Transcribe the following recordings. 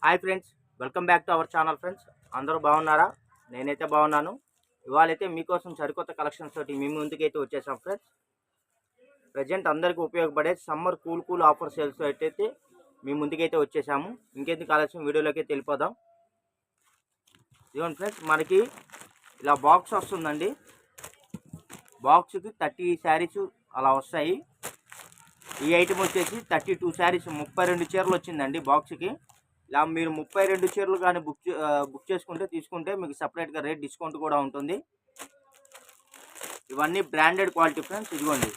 Hi friends, welcome back to our channel friends. అందరూ బాగున్నారా? నేనైతే బాగున్నాను. ఇవాళైతే మీకోసం సరికొత్త కలెక్షన్స్ తోటి మీ ముందుకైతే వచ్చేసాం ఫ్రెండ్స్. ప్రజెంట్ అందరికీ ఉపయోగపడే సమ్మర్ కూల్ ఆఫర్ సేల్స్ అయితే మీ ముందుకైతే వచ్చేసాము. ఇంకెందుకు ఆలస్యం, వీడియోలోకి వెళ్ళిపోదాం. ఇదిగోండి ఫ్రెండ్స్, మనకి ఇలా బాక్స్ వస్తుందండి. బాక్స్కి 30 శారీస్ అలా వస్తాయి. ఈ ఐటమ్ వచ్చేసి 32 శారీస్, 32 చీరలు వచ్చిందండి బాక్స్కి. ఇలా మీరు 32 చీరలు కానీ బుక్ తీసుకుంటే మీకు సపరేట్గా రేట్ డిస్కౌంట్ కూడా ఉంటుంది. ఇవన్నీ బ్రాండెడ్ క్వాలిటీ ఫ్రెండ్స్. ఇదిగోండి,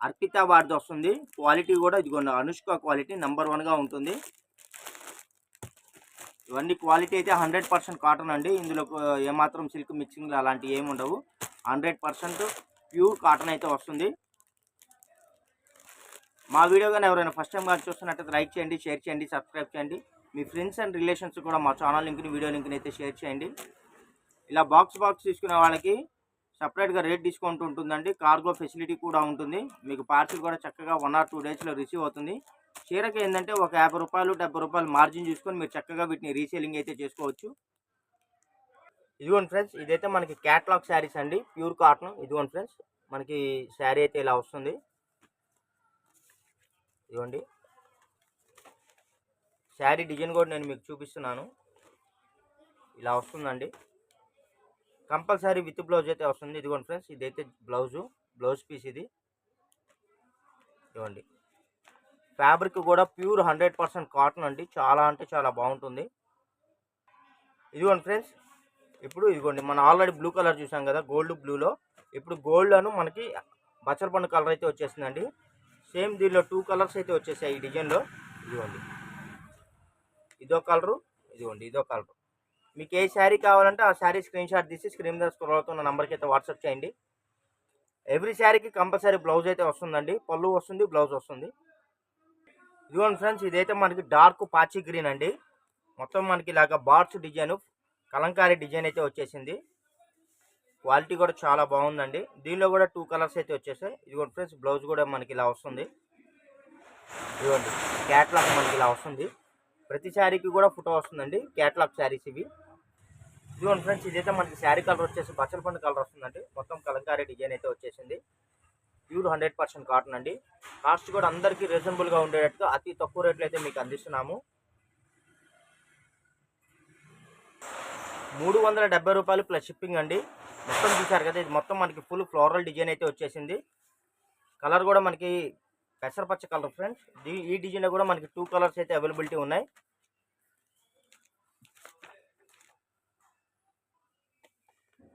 అర్పిత వారిది వస్తుంది. క్వాలిటీ కూడా ఇదిగోండి అనుష్క క్వాలిటీ నెంబర్ 1గా ఉంటుంది. ఇవన్నీ క్వాలిటీ అయితే 100% కాటన్ అండి. ఇందులో ఏమాత్రం సిల్క్ మిక్సింగ్ అలాంటివి ఏమి ఉండవు. 100% ప్యూర్ కాటన్ అయితే వస్తుంది. మా వీడియో కానీ ఎవరైనా ఫస్ట్ టైం కానీ చూస్తున్నట్టయితే లైక్ చేయండి, షేర్ చేయండి, సబ్స్క్రైబ్ చేయండి. మీ ఫ్రెండ్స్ అండ్ రిలేషన్స్ కూడా మా ఛానల్ లింక్ని, వీడియో లింక్ని అయితే షేర్ చేయండి. ఇలా బాక్స్ తీసుకునే వాళ్ళకి సపరేట్గా రేట్ డిస్కౌంట్ ఉంటుందండి. కార్గో ఫెసిలిటీ కూడా ఉంటుంది. మీకు పార్సిల్ కూడా చక్కగా 1 or 2 డేస్లో రిసీవ్ అవుతుంది. చీరకి ఏంటంటే ఒక 50 రూపాయలు 70 రూపాయలు మార్జిన్ చూసుకొని మీరు చక్కగా వీటిని రీసేలింగ్ అయితే చేసుకోవచ్చు. ఇదిగోండి ఫ్రెండ్స్, ఇదైతే మనకి క్యాట్లాగ్ శారీస్ అండి, ప్యూర్ కాటన్. ఇదిగోండి ఫ్రెండ్స్, మనకి శారీ అయితే ఇలా వస్తుంది. ఇదిగోండి, శారీ డిజైన్ కూడా నేను మీకు చూపిస్తున్నాను. ఇలా వస్తుందండి. కంపల్సరీ విత్ బ్లౌజ్ అయితే వస్తుంది. ఇదిగోండి ఫ్రెండ్స్, ఇదైతే బ్లౌజ్ పీస్ ఇది. ఇదిగోండి, ఫ్యాబ్రిక్ కూడా ప్యూర్ 100% కాటన్ అండి. చాలా అంటే చాలా బాగుంటుంది. ఇదిగోండి ఫ్రెండ్స్, ఇప్పుడు ఇదిగోండి, మనం ఆల్రెడీ బ్లూ కలర్ చూసాం కదా, గోల్డ్ బ్లూలో. ఇప్పుడు గోల్డ్ అను మనకి బచ్చలపండు కలర్ అయితే వచ్చేసిందండి. సేమ్ దీనిలో 2 కలర్స్ అయితే వచ్చేసాయి ఈ డిజైన్లో. ఇదిగోండి, ఇదో కలరు, ఇదిగోండి ఇదో కలరు. మీకు ఏ శారీ కావాలంటే ఆ శారీ స్క్రీన్ షాట్ తీసి స్క్రీన్ మీద స్క్రోల్ అవుతున్న నెంబర్కి అయితే వాట్సాప్ చేయండి. ఎవ్రీ శారీకి కంపల్సరీ బ్లౌజ్ అయితే వస్తుందండి. పళ్ళు వస్తుంది, బ్లౌజ్ వస్తుంది. ఇదిగోండి ఫ్రెండ్స్, ఇదైతే మనకి డార్క్ పాచి గ్రీన్ అండి. మొత్తం మనకి ఇలాగ బార్డ్స్ డిజైన్, కలంకారీ డిజైన్ అయితే వచ్చేసింది. క్వాలిటీ కూడా చాలా బాగుందండి. దీనిలో కూడా 2 కలర్స్ అయితే వచ్చేసాయి. ఇదిగోండి ఫ్రెండ్స్, బ్లౌజ్ కూడా మనకి ఇలా వస్తుంది. ఇదిగోండి, క్యాట్లాగ్ మనకి ఇలా వస్తుంది. ప్రతి శారీకి కూడా ఫోటో వస్తుందండి. క్యాట్లాగ్ శారీస్ ఇవి. ఇదిగోండి ఫ్రెండ్స్, ఇదైతే మనకి శారీ కలర్ వచ్చేసి బచ్చలపండు కలర్ వస్తుందండి. మొత్తం కలంకారీ డిజైన్ అయితే వచ్చేసింది. ప్యూర్ 100% కాటన్ అండి. కాస్ట్ కూడా అందరికీ రీజనబుల్గా ఉండేటట్టుగా అతి తక్కువ రేట్లు అయితే మీకు అందిస్తున్నాము. 370 రూపాయలు ప్లస్ షిప్పింగ్ అండి. మొత్తం చూసారు కదా, ఇది మొత్తం మనకి ఫుల్ ఫ్లోరల్ డిజైన్ అయితే వచ్చేసింది. కలర్ కూడా మనకి పెసరపచ్చ కలర్ ఫ్రెండ్స్. ఈ డిజైన్లో కూడా మనకి 2 కలర్స్ అయితే అవైలబిలిటీ ఉన్నాయి.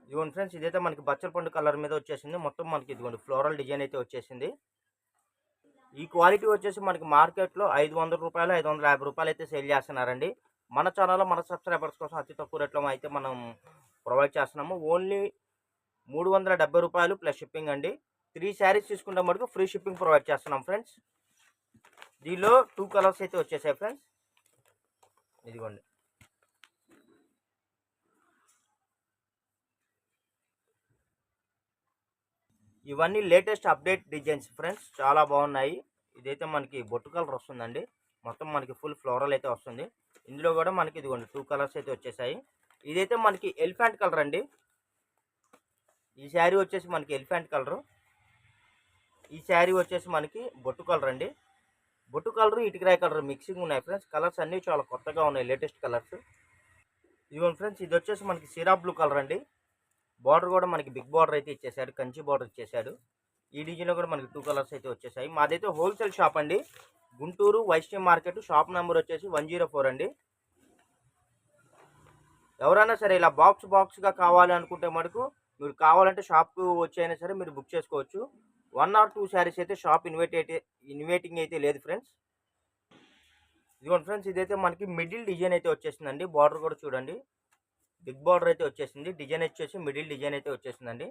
ఇదిగోండి ఫ్రెండ్స్, ఇదైతే మనకి బచ్చలపండు కలర్ మీద వచ్చేసింది. మొత్తం మనకి ఇదిగోండి ఫ్లోరల్ డిజైన్ అయితే వచ్చేసింది. ఈ క్వాలిటీ వచ్చేసి మనకి మార్కెట్లో 500 రూపాయలు 550 రూపాయలు అయితే సేల్ చేస్తున్నారండి. మన ఛానల్లో మన సబ్స్క్రైబర్స్ కోసం అతి తక్కువ రేట్లో అయితే మనం ప్రొవైడ్ చేస్తున్నాము. ఓన్లీ 370 రూపాయలు ప్లస్ షిప్పింగ్ అండి. 3 శారీస్ తీసుకుంటే మటుకు ఫ్రీ షిప్పింగ్ ప్రొవైడ్ చేస్తున్నాం ఫ్రెండ్స్. దీనిలో 2 కలర్స్ అయితే వచ్చేసాయి ఫ్రెండ్స్. ఇదిగోండి, ఇవన్నీ లేటెస్ట్ అప్డేట్ డిజైన్స్ ఫ్రెండ్స్, చాలా బాగున్నాయి. ఇదైతే మనకి బొట్టు కలర్ వస్తుందండి. మొత్తం మనకి ఫుల్ ఫ్లోరల్ అయితే వస్తుంది. ఇందులో కూడా మనకి ఇదిగోండి 2 కలర్స్ అయితే వచ్చేసాయి. ఇదైతే మనకి ఎలిఫెంట్ కలర్ అండి. ఈ శారీ వచ్చేసి మనకి ఎలిఫెంట్ కలరు. ఈ శారీ వచ్చేసి మనకి బొట్టు కలర్ అండి. బొట్టు కలర్ ఇటుకరాయి కలర్ మిక్సింగ్ ఉన్నాయి ఫ్రెండ్స్. కలర్స్ అన్నీ చాలా కొత్తగా ఉన్నాయి, లేటెస్ట్ కలర్స్. ఇదిగోండి ఫ్రెండ్స్, ఇది వచ్చేసి మనకి సిరా బ్లూ కలర్ అండి. బార్డర్ కూడా మనకి బిగ్ బార్డర్ అయితే ఇచ్చేసాడు, కంచి బార్డర్ ఇచ్చేసాడు. ఈ డిజైన్లో కూడా మనకి 2 కలర్స్ అయితే వచ్చేసాయి. మాదైతే హోల్సేల్ షాప్ అండి, Guntur Vaishnavi market. Shop number వచ్చేసి 104 అండి. ఎవరైనా సరే ఇలా బాక్స్గా కావాలి అనుకుంటే మటుకు మీరు కావాలంటే షాప్కు వచ్చైనా సరే మీరు బుక్ చేసుకోవచ్చు. 1 or 2 శారీస్ అయితే షాప్ ఇన్వైటింగ్ అయితే లేదు ఫ్రెండ్స్. ఇదిగోండి ఫ్రెండ్స్, ఇదైతే మనకి మిడిల్ డిజైన్ అయితే వచ్చేసిందండి. బార్డర్ కూడా చూడండి, బిగ్ బార్డర్ అయితే వచ్చేసింది. డిజైన్ వచ్చేసి మిడిల్ డిజైన్ అయితే వచ్చేసిందండి.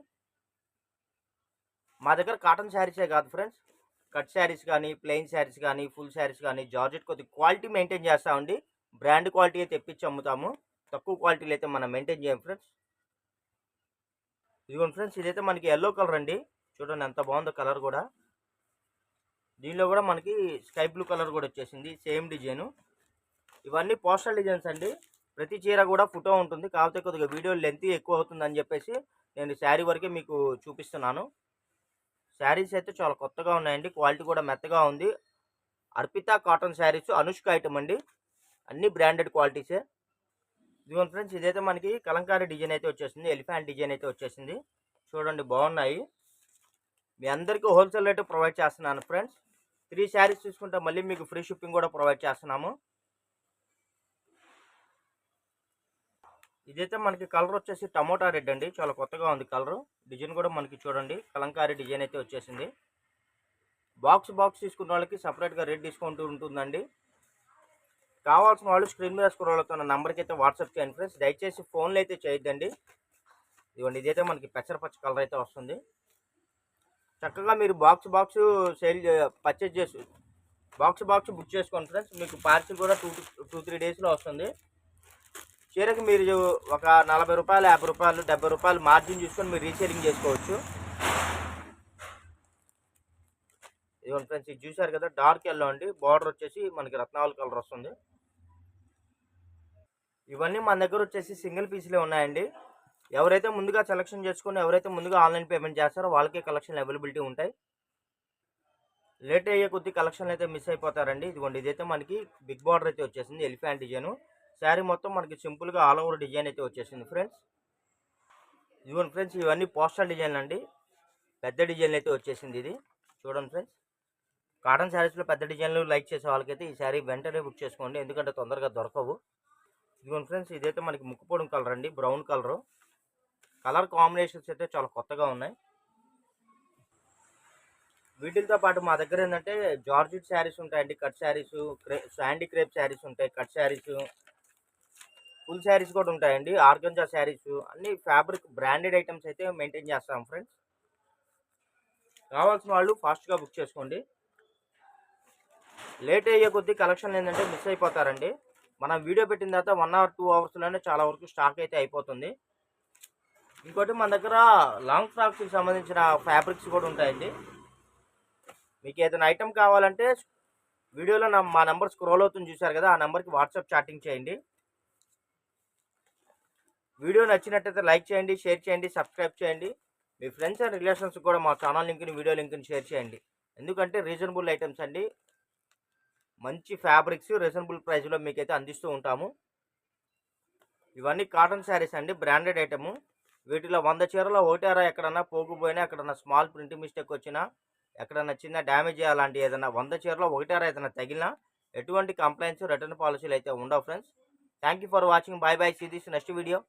మా దగ్గర కాటన్ శారీసే కాదు ఫ్రెండ్స్, కట్ శారీస్ కానీ, ప్లెయిన్ శారీస్ కానీ, ఫుల్ శారీస్ కానీ, జార్జెట్ కొద్దిగా క్వాలిటీ మెయింటైన్ చేస్తామండి. బ్రాండ్ క్వాలిటీ అయితే తెప్పించి అమ్ముతాము. తక్కువ క్వాలిటీలు అయితే మనం మెయింటైన్ చేయం ఫ్రెండ్స్. ఇదిగోండి ఫ్రెండ్స్, ఇదైతే మనకి ఎల్లో కలర్ అండి. చూడండి ఎంత బాగుందో కలర్ కూడా. దీనిలో కూడా మనకి స్కై బ్లూ కలర్ కూడా వచ్చేసింది, సేమ్ డిజైను. ఇవన్నీ పోస్టల్ డిజైన్స్ అండి. ప్రతి చీర కూడా ఫోటో ఉంటుంది. కాకపోతే కొద్దిగా వీడియో లెంత్ ఎక్కువ అవుతుందని చెప్పేసి నేను శారీ వరకే మీకు చూపిస్తున్నాను. శారీస్ అయితే చాలా కొత్తగా ఉన్నాయండి. క్వాలిటీ కూడా మెత్తగా ఉంది. అర్పిత కాటన్ శారీస్ అనుష్క ఐటమ్ అండి. అన్ని బ్రాండెడ్ క్వాలిటీసే. ఇదిగోండి ఫ్రెండ్స్, ఇదైతే మనకి కలంకారీ డిజైన్ అయితే వచ్చేసింది. ఎలిఫెంట్ డిజైన్ అయితే వచ్చేసింది. చూడండి బాగున్నాయి. మీ అందరికీ హోల్సేల్ రేటు ప్రొవైడ్ చేస్తున్నాను ఫ్రెండ్స్. 3 శారీస్ తీసుకుంటే మళ్ళీ మీకు ఫ్రీ షిప్పింగ్ కూడా ప్రొవైడ్ చేస్తున్నాము. ఇదైతే మనకి కలర్ వచ్చేసి టమోటా రెడ్ అండి. చాలా కొత్తగా ఉంది కలర్. డిజైన్ కూడా మనకి చూడండి కలంకారీ డిజైన్ అయితే వచ్చేసింది. బాక్స్ తీసుకున్న వాళ్ళకి సపరేట్గా రేట్ డిస్కౌంట్ ఉంటుందండి. కావాల్సిన వాళ్ళు స్క్రీన్ మీద స్క్రోల్ అవుతున్న నెంబర్కి అయితే వాట్సాప్ చేయండి ఫ్రెండ్స్. దయచేసి ఫోన్లు అయితే చేయొద్దండి. ఇదిగోండి, ఇదైతే మనకి పెసరపచ్చ కలర్ అయితే వస్తుంది. చక్కగా మీరు బాక్స్ సేల్ పర్చేజ్ చేసి బాక్స్ బుక్ చేసుకోండి ఫ్రెండ్స్. మీకు పార్సిల్ కూడా 2-3 డేస్లో వస్తుంది. చీరకి మీరు ఒక 40 రూపాయలు, 50 రూపాయలు, 70 రూపాయలు మార్జిన్ చూసుకొని మీరు రీసేలింగ్ చేసుకోవచ్చు. ఇదిగోండి ఫ్రెండ్స్, ఇది చూసారు కదా డార్క్ ఎల్లో అండి. బార్డర్ వచ్చేసి మనకి రత్నావళి కలర్ వస్తుంది. ఇవన్నీ మన దగ్గర వచ్చేసి సింగిల్ పీస్లే ఉన్నాయండి. ఎవరైతే ముందుగా సెలెక్షన్ చేసుకుని ఎవరైతే ముందుగా ఆన్లైన్ పేమెంట్ చేస్తారో వాళ్ళకే కలెక్షన్ అవైలబిలిటీ ఉంటాయి. లేట్ అయ్యే కొద్ది కలెక్షన్ అయితే మిస్ అయిపోతారండి. ఇదిగోండి, ఇదైతే మనకి బిగ్ బార్డర్ అయితే వచ్చేసింది. ఎలిఫెంట్ డిజైన్ శారీ మొత్తం మనకి సింపుల్గా ఆల్ ఓవర్ డిజైన్ అయితే వచ్చేసింది ఫ్రెండ్స్. ఇదిగోండి ఫ్రెండ్స్, ఇవన్నీ పోస్టల్ డిజైన్లు అండి. పెద్ద డిజైన్లు అయితే వచ్చేసింది. ఇది చూడండి ఫ్రెండ్స్, కాటన్ శారీస్లో పెద్ద డిజైన్లు లైక్ చేసే వాళ్ళకైతే ఈ శారీ వెంటనే బుక్ చేసుకోండి, ఎందుకంటే తొందరగా దొరకవు. ఇదిగోండి ఫ్రెండ్స్, ఇదైతే మనకి ముక్కుపొడం కలర్ అండి. బ్రౌన్ కలర్ కాంబినేషన్స్ అయితే చాలా కొత్తగా ఉన్నాయి. వీటితో పాటు మా దగ్గర ఏంటంటే జార్జెట్ శారీస్ ఉంటాయండి. Cut saris, Sandy crepe saris ఉంటాయి. కట్ శారీస్, ఫుల్ శారీస్ కూడా ఉంటాయండి. ఆర్గంజా శారీస్, అన్ని ఫ్యాబ్రిక్ బ్రాండెడ్ ఐటమ్స్ అయితే మెయింటైన్ చేస్తాం ఫ్రెండ్స్. కావాల్సిన వాళ్ళు ఫాస్ట్గా బుక్ చేసుకోండి. లేట్ అయ్యే కొద్దీ కలెక్షన్ ఏంటంటే మిస్ అయిపోతారండి. మనం వీడియో పెట్టిన తర్వాత 1 or 2 అవర్స్లోనే చాలా వరకు స్టాక్ అయితే అయిపోతుంది. ఇంకోటి మన దగ్గర లాంగ్ ఫ్రాక్స్కి సంబంధించిన ఫ్యాబ్రిక్స్ కూడా ఉంటాయండి. మీకు ఏదైనా ఐటమ్ కావాలంటే వీడియోలో మా నెంబర్ స్క్రోల్ అవుతుంది చూసారు కదా, ఆ నెంబర్కి వాట్సాప్ చాటింగ్ చేయండి. వీడియో నచ్చినట్టయితే లైక్ చేయండి, షేర్ చేయండి, సబ్స్క్రైబ్ చేయండి. మీ ఫ్రెండ్స్ అండ్ రిలేషన్స్ కూడా మా ఛానల్ లింక్ని, వీడియో లింక్ని షేర్ చేయండి. ఎందుకంటే రీజనబుల్ ఐటమ్స్ అండి, మంచి ఫ్యాబ్రిక్స్ రీజనబుల్ ప్రైస్లో మీకైతే అందిస్తూ ఉంటాము. ఇవన్నీ కాటన్ శారీస్ అండి, బ్రాండెడ్ ఐటము. వీటిలో 100 చీరలో ఒకటారా ఎక్కడన్నా పోగుపోయినా, ఎక్కడన్నా స్మాల్ ప్రింట్ మిస్టేక్ వచ్చినా, ఎక్కడన్నా చిన్న డ్యామేజ్ అలాంటి ఏదైనా 100 చీరలో ఒకటారా ఏదైనా తగిలినా ఎటువంటి కంప్లైంట్స్, రిటర్న్ పాలసీలు అయితే ఉండవు friends. Thank you for watching. Bye bye. See this next video.